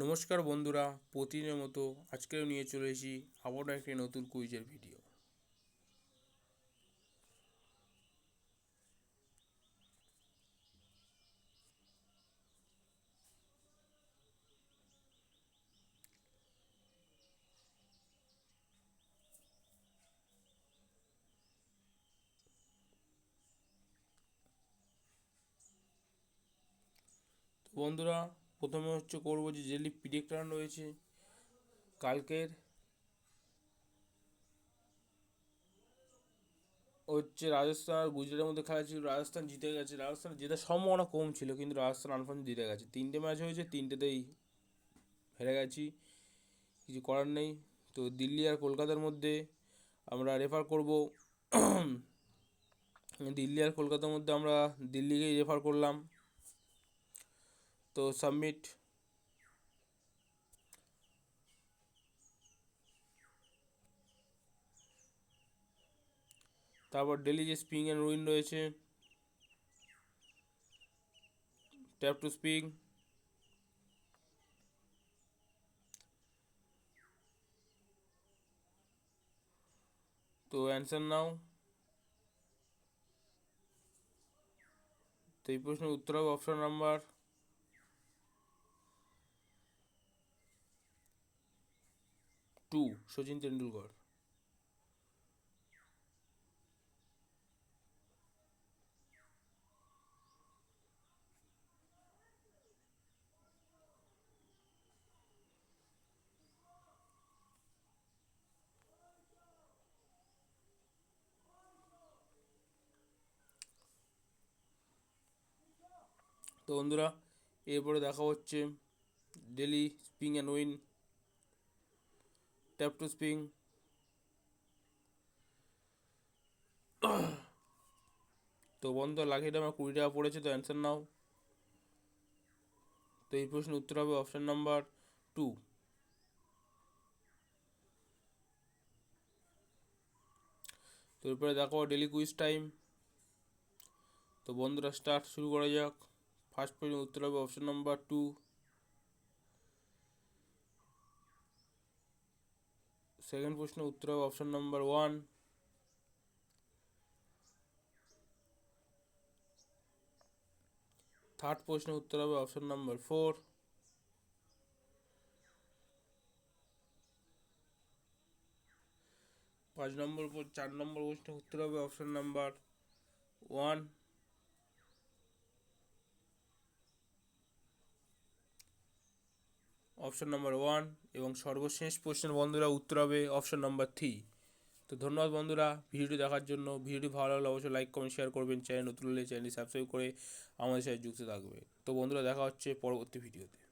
নমস্কার বন্ধুরা, প্রতিদিনের মতো আজকেও নিয়ে চলে এসেছি আবারও একটি নতুন কুইজের ভিডিও। তো বন্ধুরা, প্রথমে করবো যে ডেইলি প্রেডিকশন রয়েছে কালকের। রাজস্থান আর গুজরাটের মধ্যে খেলা ছিল, রাজস্থান জিতে গেছে। রাজস্থান জেতার সম্ভাবনা কম ছিল, কিন্তু রাজস্থান আনফর্চুনেটলি জিতে গেছে। 3টে ম্যাচ হয়েছে, 3টেতেই হেরে গেছি, কিছু করার নেই। তো দিল্লি আর কলকাতার মধ্যে আমরা রেফার করব। দিল্লি আর কলকাতার মধ্যে আমরা দিল্লিকেই রেফার করলাম। তো সাবমিট। তারপর দিল্লি যে স্পিং অ্যান্ড উইন রয়েছে, ট্যাপ টু স্পিং। তো অ্যান্সার নাও। তো এই প্রশ্নের উত্তর হবে অপশন নাম্বার 2, সচিন তেন্ডুলকর। তো বন্ধুরা, এরপরে দেখা হচ্ছে daily spin and win, tap to spin. তো বন্ধু, লাকিটা আমার 20 টাকা পড়েছে। তো অ্যান্সার নাও। তো এই প্রশ্নের উত্তর হবে অপশন নাম্বার 2। তো এরপরে দেখো ডেলি কুইজ টাইম। তো বন্ধুরা, স্টার্ট শুরু করা যাক। ফার্স্ট প্রশ্নের উত্তর হবে অপশন নাম্বার 2। সেকেন্ড প্রশ্নের উত্তর হবে অপশন নাম্বার 1। থার্ড প্রশ্নের উত্তর হবে অপশন নাম্বার 4। 4 নম্বর প্রশ্নের উত্তর হবে অপশন নাম্বার 1। অপশন নাম্বার 1 এবং সর্বশেষ প্রশ্নের বন্ধুরা উত্তর হবে অপশন নাম্বার 3। তো ধন্যবাদ বন্ধুরা ভিডিওটি দেখার জন্য। ভিডিওটি ভালো লাগলে অবশ্যই লাইক কমেন্ট শেয়ার করবেন। চ্যানেল নতুন হলে চ্যানেলটি সাবস্ক্রাইব করে আমাদের সাথে যুক্ত থাকবে। তো বন্ধুরা, দেখা হচ্ছে পরবর্তী ভিডিওতে।